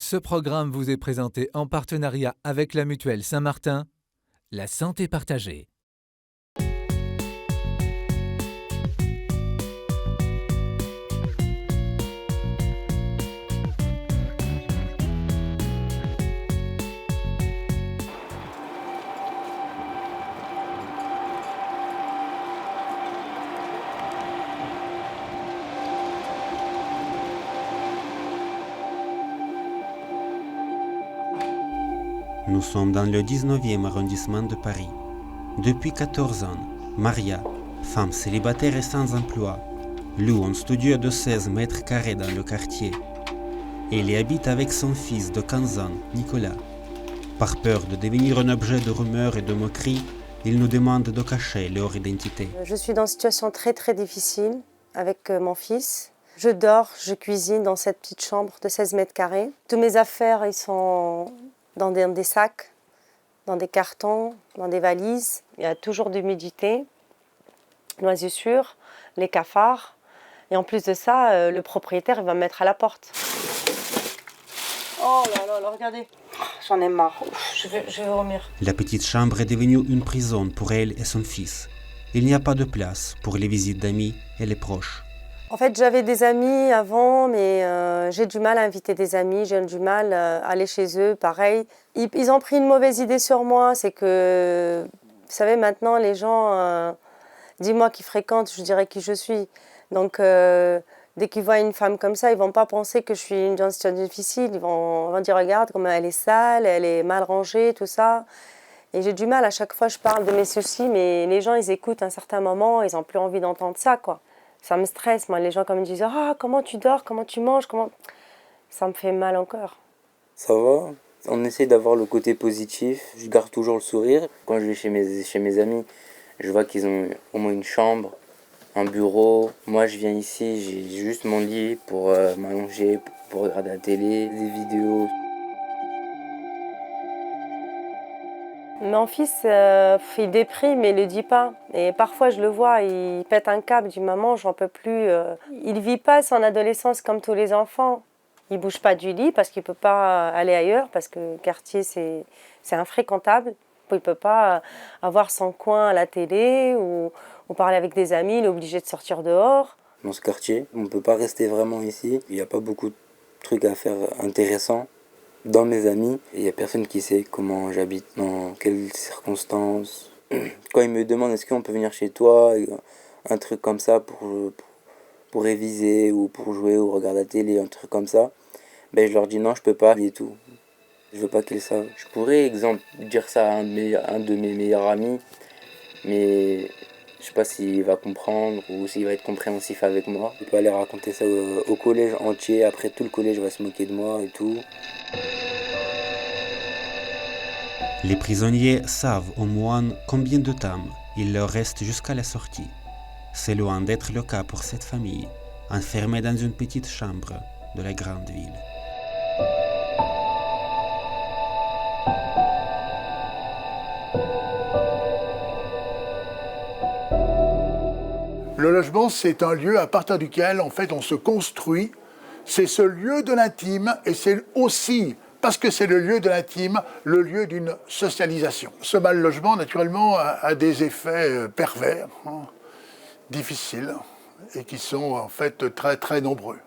Ce programme vous est présenté en partenariat avec la Mutuelle Saint-Martin, la santé partagée. Nous sommes dans le 19e arrondissement de Paris. Depuis 14 ans, Maria, femme célibataire et sans emploi, loue un studio de 16 mètres carrés dans le quartier. Elle y habite avec son fils de 15 ans, Nicolas. Par peur de devenir un objet de rumeurs et de moqueries, ils nous demandent de cacher leur identité. Je suis dans une situation très difficile avec mon fils. Je dors, je cuisine dans cette petite chambre de 16 mètres carrés. Tous mes affaires, ils sont dans des sacs, dans des cartons, dans des valises. Il y a toujours de l'humidité, moisissures, les cafards. Et en plus de ça, le propriétaire il va me mettre à la porte. Oh là, regardez. J'en ai marre. Je vais vomir. La petite chambre est devenue une prison pour elle et son fils. Il n'y a pas de place pour les visites d'amis et les proches. En fait, j'avais des amis avant, mais j'ai du mal à inviter des amis, j'ai du mal à aller chez eux, pareil. Ils ont pris une mauvaise idée sur moi, c'est que, vous savez, maintenant, les gens, dis-moi qui fréquentent, je dirais qui je suis. Donc, dès qu'ils voient une femme comme ça, ils ne vont pas penser que je suis dans une situation difficile. Ils vont dire, regarde comment elle est sale, elle est mal rangée, tout ça. Et j'ai du mal, à chaque fois, je parle de mes soucis, mais les gens, ils écoutent à un certain moment, ils n'ont plus envie d'entendre ça, quoi. Ça me stresse, moi, les gens comme me disent « Ah, comment tu dors, comment tu manges, comment… » Ça me fait mal encore. Ça va, on essaie d'avoir le côté positif, je garde toujours le sourire. Quand je vais chez mes amis, je vois qu'ils ont au moins une chambre, un bureau. Moi, je viens ici, j'ai juste mon lit pour m'allonger, pour regarder la télé, des vidéos. Mon fils, il déprime, mais il ne le dit pas. Et parfois, je le vois, il pète un câble, il dit « Maman, j'en peux plus ». Il ne vit pas son adolescence comme tous les enfants. Il ne bouge pas du lit parce qu'il ne peut pas aller ailleurs, parce que le quartier, c'est infréquentable. Il ne peut pas avoir son coin à la télé ou parler avec des amis, il est obligé de sortir dehors. Dans ce quartier, on ne peut pas rester vraiment ici. Il n'y a pas beaucoup de trucs à faire intéressants. Dans mes amis, il n'y a personne qui sait comment j'habite, dans quelles circonstances. Quand ils me demandent est-ce qu'on peut venir chez toi, un truc comme ça pour réviser ou pour jouer ou regarder la télé, un truc comme ça, ben je leur dis non, je peux pas et tout. Je veux pas qu'ils savent. Je pourrais, exemple, dire ça à un de mes meilleurs amis, mais je sais pas s'il va comprendre ou s'il va être compréhensif avec moi. Je peux pas aller raconter ça au collège entier, après tout le collège va se moquer de moi et tout. Les prisonniers savent au moins combien de temps il leur reste jusqu'à la sortie. C'est loin d'être le cas pour cette famille, enfermée dans une petite chambre de la grande ville. Le logement, c'est un lieu à partir duquel, en fait, on se construit. C'est ce lieu de l'intime et c'est aussi, parce que c'est le lieu de l'intime, le lieu d'une socialisation. Ce mal-logement, naturellement, a des effets pervers, difficiles, et qui sont, en fait, très nombreux.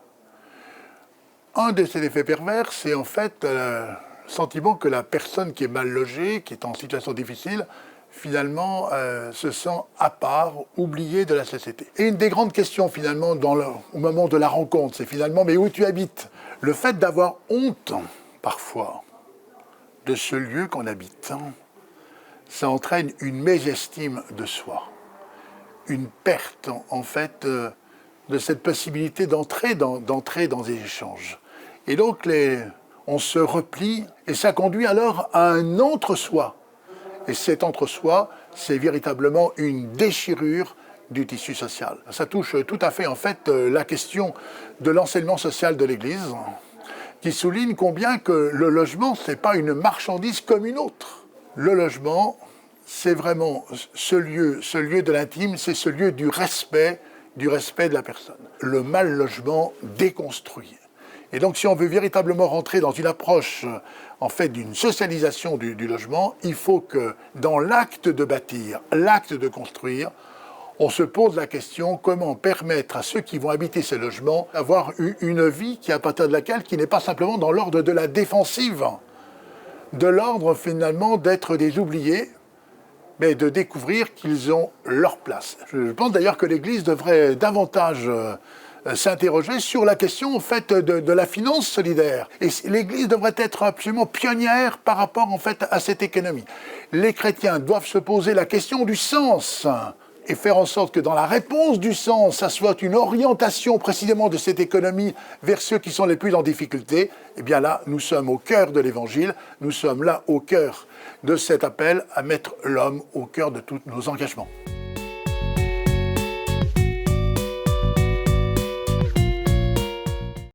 Un de ces effets pervers, c'est, en fait, le sentiment que la personne qui est mal logée, qui est en situation difficile, finalement, se sent à part, oublié de la société. Et une des grandes questions, finalement, au moment de la rencontre, c'est finalement, mais où tu habites? Le fait d'avoir honte, parfois, de ce lieu qu'on habite, ça entraîne une mésestime de soi, une perte, en fait, de cette possibilité d'entrer dans des échanges. Et donc, on se replie, et ça conduit alors à un entre-soi. Et cet entre-soi, c'est véritablement une déchirure du tissu social. Ça touche tout à fait, en fait, la question de l'enseignement social de l'Église, qui souligne combien que le logement, ce n'est pas une marchandise comme une autre. Le logement, c'est vraiment ce lieu de l'intime, c'est ce lieu du respect de la personne. Le mal-logement déconstruit. Et donc, si on veut véritablement rentrer dans une approche, en fait, d'une socialisation du logement, il faut que dans l'acte de bâtir, l'acte de construire, on se pose la question comment permettre à ceux qui vont habiter ces logements d'avoir une vie qui, à partir de laquelle, qui n'est pas simplement dans l'ordre de la défensive, de l'ordre finalement d'être des oubliés, mais de découvrir qu'ils ont leur place. Je pense d'ailleurs que l'Église devrait davantage s'interroger sur la question en fait, de la finance solidaire. Et l'Église devrait être absolument pionnière par rapport en fait, à cette économie. Les chrétiens doivent se poser la question du sens et faire en sorte que dans la réponse du sens, ça soit une orientation précisément de cette économie vers ceux qui sont les plus en difficulté. Eh bien là, nous sommes au cœur de l'Évangile, nous sommes là au cœur de cet appel à mettre l'homme au cœur de tous nos engagements.